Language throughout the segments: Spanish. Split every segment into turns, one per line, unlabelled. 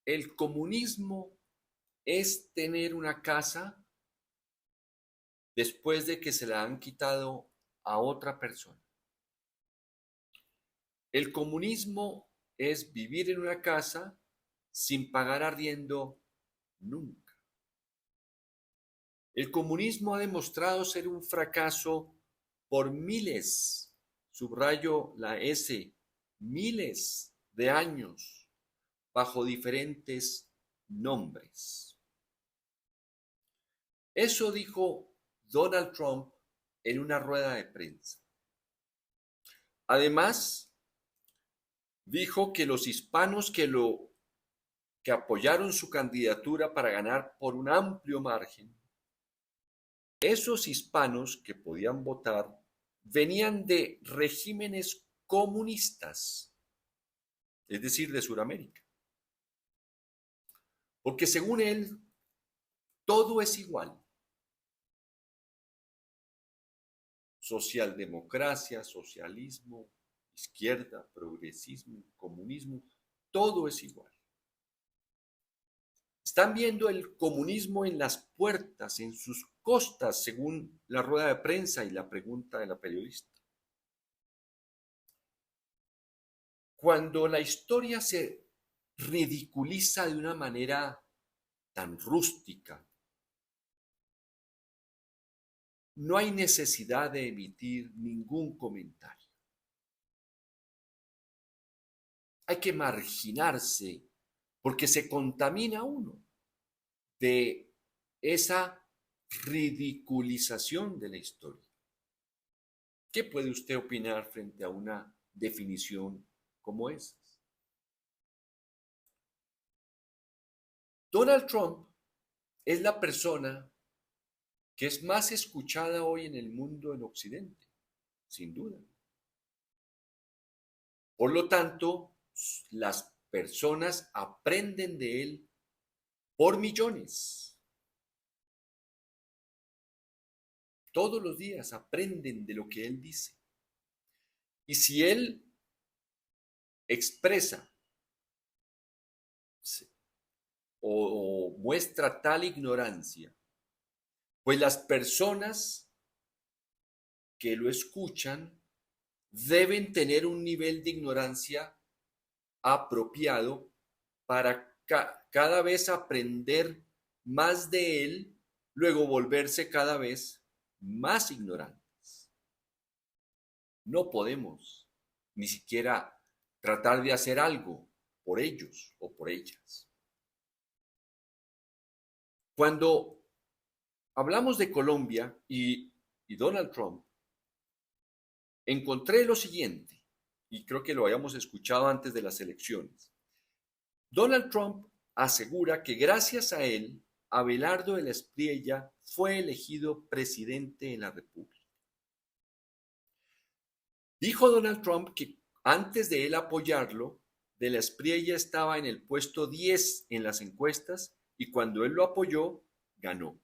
el comunismo es tener una casa después de que se la han quitado a otra persona. El comunismo es vivir en una casa sin pagar arriendo nunca. El comunismo ha demostrado ser un fracaso por miles, subrayo la S, miles de años, bajo diferentes nombres. Eso dijo Donald Trump en una rueda de prensa. Además, dijo que los hispanos que apoyaron su candidatura para ganar por un amplio margen, esos hispanos que podían votar venían de regímenes comunistas, es decir, de Sudamérica. Porque según él, todo es igual. Socialdemocracia, socialismo, izquierda, progresismo, comunismo, todo es igual. Están viendo el comunismo en las puertas, en sus costas, según la rueda de prensa y la pregunta de la periodista. Cuando la historia se ridiculiza de una manera tan rústica, no hay necesidad de emitir ningún comentario. Hay que marginarse porque se contamina uno de esa ridiculización de la historia. ¿Qué puede usted opinar frente a una definición como esa? Donald Trump es la persona que es más escuchada hoy en el mundo en Occidente, sin duda. Por lo tanto, las personas aprenden de él por millones. Todos los días aprenden de lo que él dice. Y si él expresa o muestra tal ignorancia, pues las personas que lo escuchan deben tener un nivel de ignorancia apropiado para cada vez aprender más de él, luego volverse cada vez más ignorantes. No podemos ni siquiera tratar de hacer algo por ellos o por ellas. Cuando hablamos de Colombia y Donald Trump, encontré lo siguiente, y creo que lo habíamos escuchado antes de las elecciones. Donald Trump asegura que gracias a él, Abelardo de la Espriella fue elegido presidente de la República. Dijo Donald Trump que antes de él apoyarlo, de la Espriella estaba en el puesto 10 en las encuestas y cuando él lo apoyó, ganó.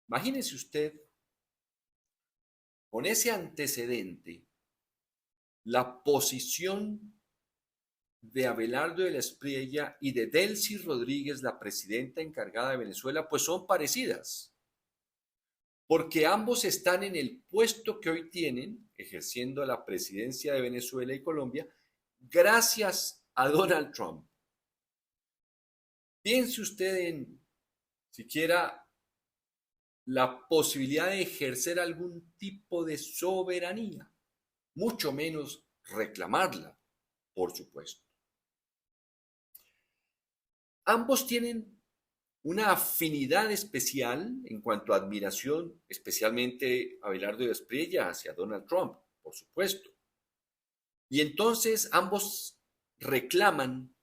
Imagínese usted, con ese antecedente, la posición de Abelardo de la Espriella y de Delcy Rodríguez, la presidenta encargada de Venezuela, pues son parecidas, porque ambos están en el puesto que hoy tienen, ejerciendo la presidencia de Venezuela y Colombia, gracias a Donald Trump. Piense usted en siquiera la posibilidad de ejercer algún tipo de soberanía, mucho menos reclamarla, por supuesto. Ambos tienen una afinidad especial en cuanto a admiración, especialmente Abelardo de Espriella hacia Donald Trump, por supuesto. Y entonces ambos reclaman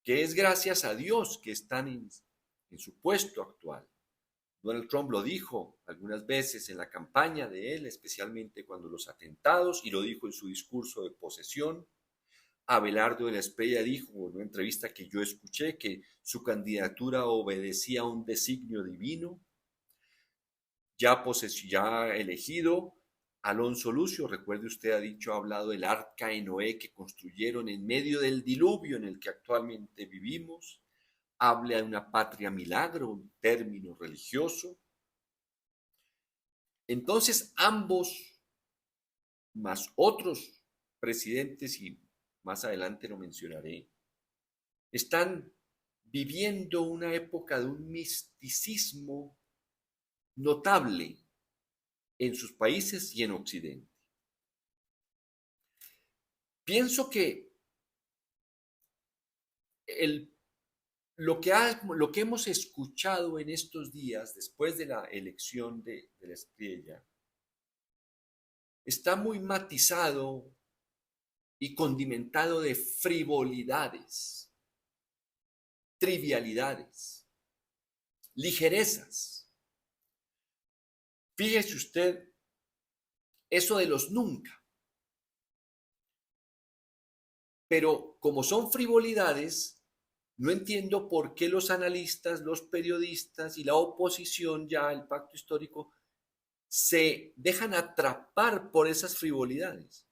que es gracias a Dios que están en su puesto actual. Donald Trump lo dijo algunas veces en la campaña de él, especialmente cuando los atentados, y lo dijo en su discurso de posesión. Abelardo de la Espriella dijo en una entrevista que yo escuché que su candidatura obedecía a un designio divino. Ya elegido, Alonso Lucio, recuerde usted, ha hablado del arca de Noé que construyeron en medio del diluvio en el que actualmente vivimos. Habla de una patria milagro, un término religioso. Entonces, ambos, más otros presidentes, y más adelante lo mencionaré, están viviendo una época de un misticismo notable en sus países y en Occidente. Pienso que el, lo que hemos escuchado en estos días, después de la elección de la Espriella, está muy matizado y condimentado de frivolidades, trivialidades, ligerezas. Fíjese usted, eso de los nunca. Pero como son frivolidades, no entiendo por qué los analistas, los periodistas y la oposición, ya el pacto histórico, se dejan atrapar por esas frivolidades.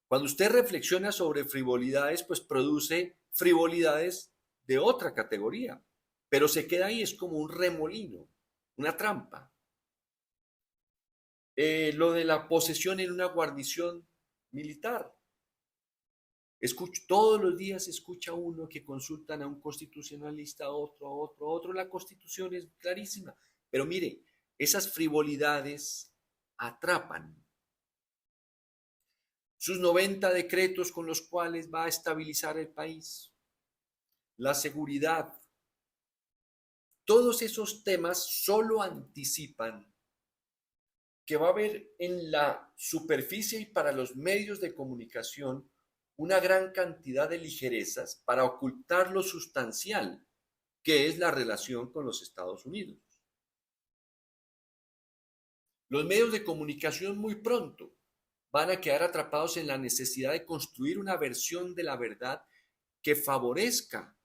Cuando usted reflexiona sobre frivolidades, pues produce frivolidades de otra categoría, pero se queda ahí, es como un remolino, una trampa. Lo de la posesión en una guarnición militar. Todos los días escucha uno que consultan a un constitucionalista, otro. La Constitución es clarísima. Pero mire, esas frivolidades atrapan. Sus 90 decretos con los cuales va a estabilizar el país, la seguridad, todos esos temas solo anticipan que va a haber en la superficie y para los medios de comunicación una gran cantidad de ligerezas para ocultar lo sustancial, que es la relación con los Estados Unidos. Los medios de comunicación muy pronto van a quedar atrapados en la necesidad de construir una versión de la verdad que favorezca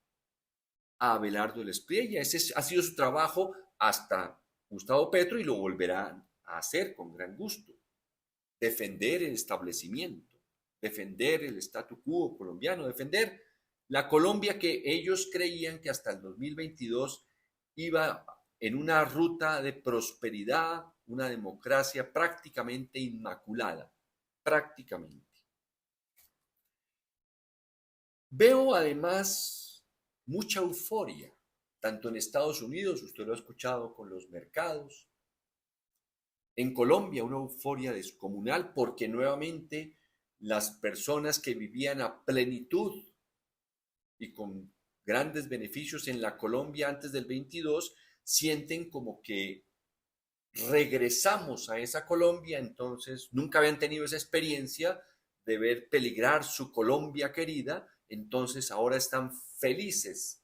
a Abelardo Espriella. Ese ha sido su trabajo hasta Gustavo Petro y lo volverá a hacer con gran gusto. Defender el establecimiento, defender el statu quo colombiano, defender la Colombia que ellos creían que hasta el 2022 iba en una ruta de prosperidad, una democracia prácticamente inmaculada, prácticamente. Veo además mucha euforia, tanto en Estados Unidos, usted lo ha escuchado con los mercados, en Colombia una euforia descomunal porque nuevamente las personas que vivían a plenitud y con grandes beneficios en la Colombia antes del 22 sienten como que regresamos a esa Colombia, entonces nunca habían tenido esa experiencia de ver peligrar su Colombia querida, entonces ahora están felices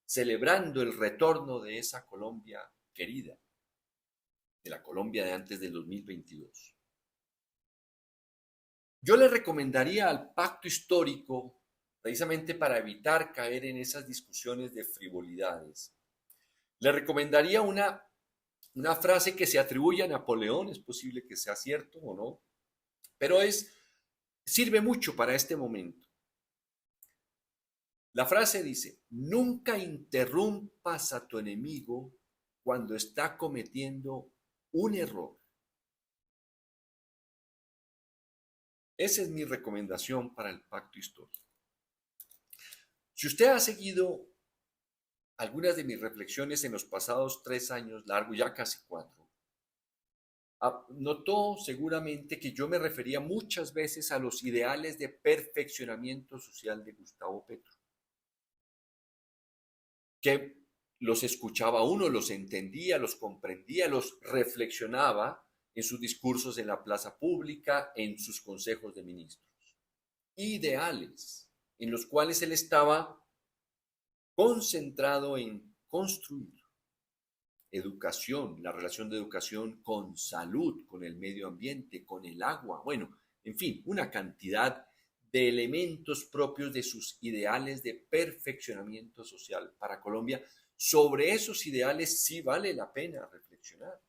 celebrando el retorno de esa Colombia querida, de la Colombia de antes del 2022. Yo le recomendaría al pacto histórico, precisamente para evitar caer en esas discusiones de frivolidades, le recomendaría una frase que se atribuye a Napoleón, es posible que sea cierto o no, pero sirve mucho para este momento. La frase dice, nunca interrumpas a tu enemigo cuando está cometiendo un error. Esa es mi recomendación para el pacto histórico. Si usted ha seguido algunas de mis reflexiones en los pasados 3 años largos, ya casi 4, notó seguramente que yo me refería muchas veces a los ideales de perfeccionamiento social de Gustavo Petro, que los escuchaba uno, los entendía, los comprendía, los reflexionaba en sus discursos en la plaza pública, en sus consejos de ministros. Ideales en los cuales él estaba concentrado en construir educación, la relación de educación con salud, con el medio ambiente, con el agua, bueno, en fin, una cantidad de elementos propios de sus ideales de perfeccionamiento social para Colombia. Sobre esos ideales sí vale la pena reflexionar,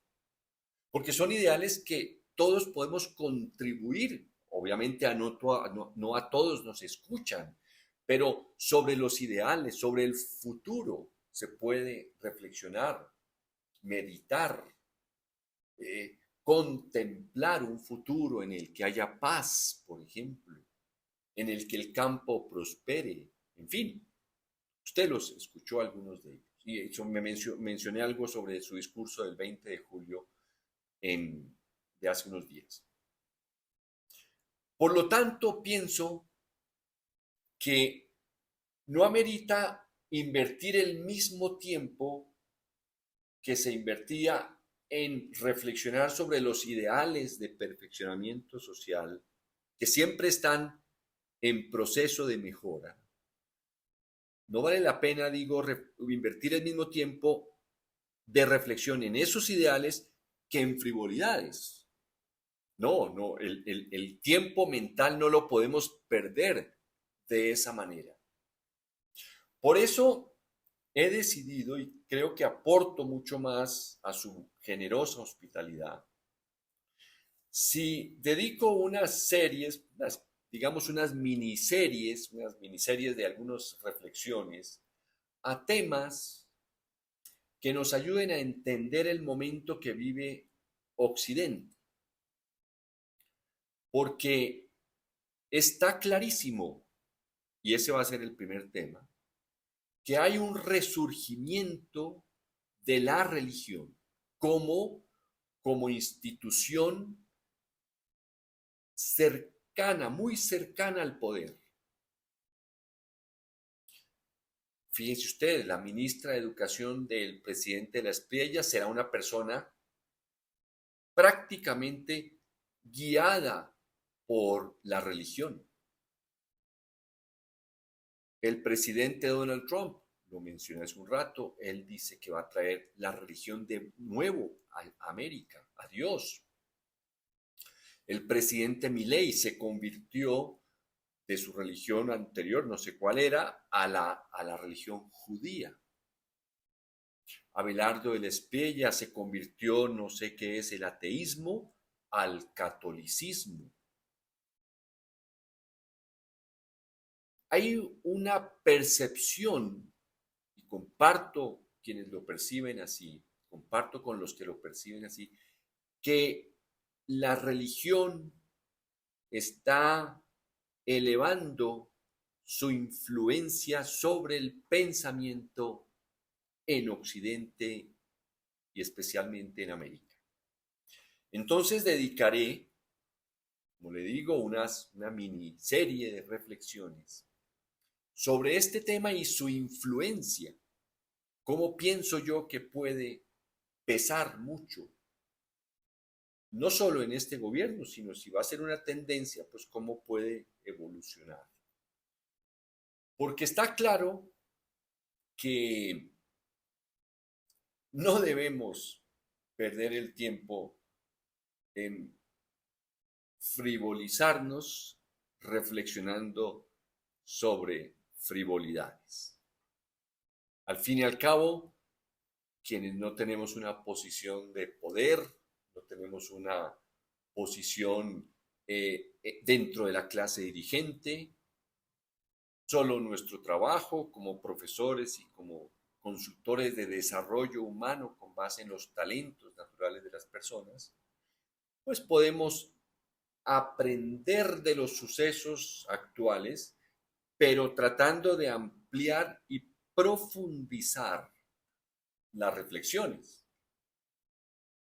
porque son ideales que todos podemos contribuir. Obviamente no a todos nos escuchan, pero sobre los ideales, sobre el futuro, se puede reflexionar, meditar, contemplar un futuro en el que haya paz, por ejemplo, en el que el campo prospere, en fin. Usted los escuchó algunos de ellos. Y eso mencioné algo sobre su discurso del 20 de julio de hace unos días. Por lo tanto, pienso que no amerita invertir el mismo tiempo que se invertía en reflexionar sobre los ideales de perfeccionamiento social que siempre están en proceso de mejora. No vale la pena, digo, invertir el mismo tiempo de reflexión en esos ideales que en frivolidades. No, el tiempo mental no lo podemos perder de esa manera. Por eso he decidido, y creo que aporto mucho más a su generosa hospitalidad, si dedico unas series, digamos unas miniseries de algunas reflexiones a temas que nos ayuden a entender el momento que vive Occidente. Porque está clarísimo, y ese va a ser el primer tema, que hay un resurgimiento de la religión como institución cercana, muy cercana al poder. Fíjense ustedes, la ministra de Educación del presidente de la Espriella será una persona prácticamente guiada por la religión. El presidente Donald Trump, lo mencioné hace un rato, él dice que va a traer la religión de nuevo a América, a Dios. El presidente Milei se convirtió de su religión anterior, no sé cuál era, a la religión judía. Abelardo de la Espriella se convirtió, no sé qué es el ateísmo, al catolicismo. Hay una percepción, y comparto quienes lo perciben así, comparto con los que lo perciben así, que la religión está elevando su influencia sobre el pensamiento en Occidente y especialmente en América. Entonces dedicaré, como le digo, una miniserie de reflexiones sobre este tema y su influencia. ¿Cómo pienso yo que puede pesar mucho? No solo en este gobierno, sino si va a ser una tendencia, pues cómo puede evolucionar. Porque está claro que no debemos perder el tiempo en frivolizarnos reflexionando sobre frivolidades. Al fin y al cabo, quienes no tenemos una posición de poder, no tenemos una posición dentro de la clase dirigente, solo nuestro trabajo como profesores y como consultores de desarrollo humano con base en los talentos naturales de las personas, pues podemos aprender de los sucesos actuales, pero tratando de ampliar y profundizar las reflexiones.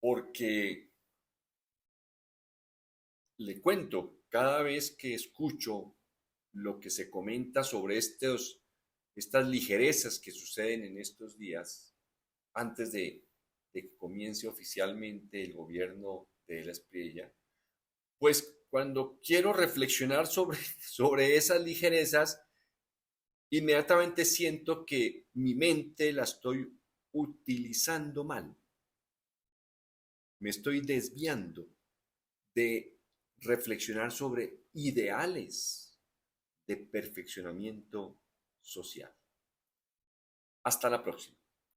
Porque le cuento, cada vez que escucho lo que se comenta sobre estas ligerezas que suceden en estos días, antes de que comience oficialmente el gobierno de la Espriella, pues cuando quiero reflexionar sobre esas ligerezas, inmediatamente siento que mi mente la estoy utilizando mal. Me estoy desviando de reflexionar sobre ideales de perfeccionamiento social. Hasta la próxima.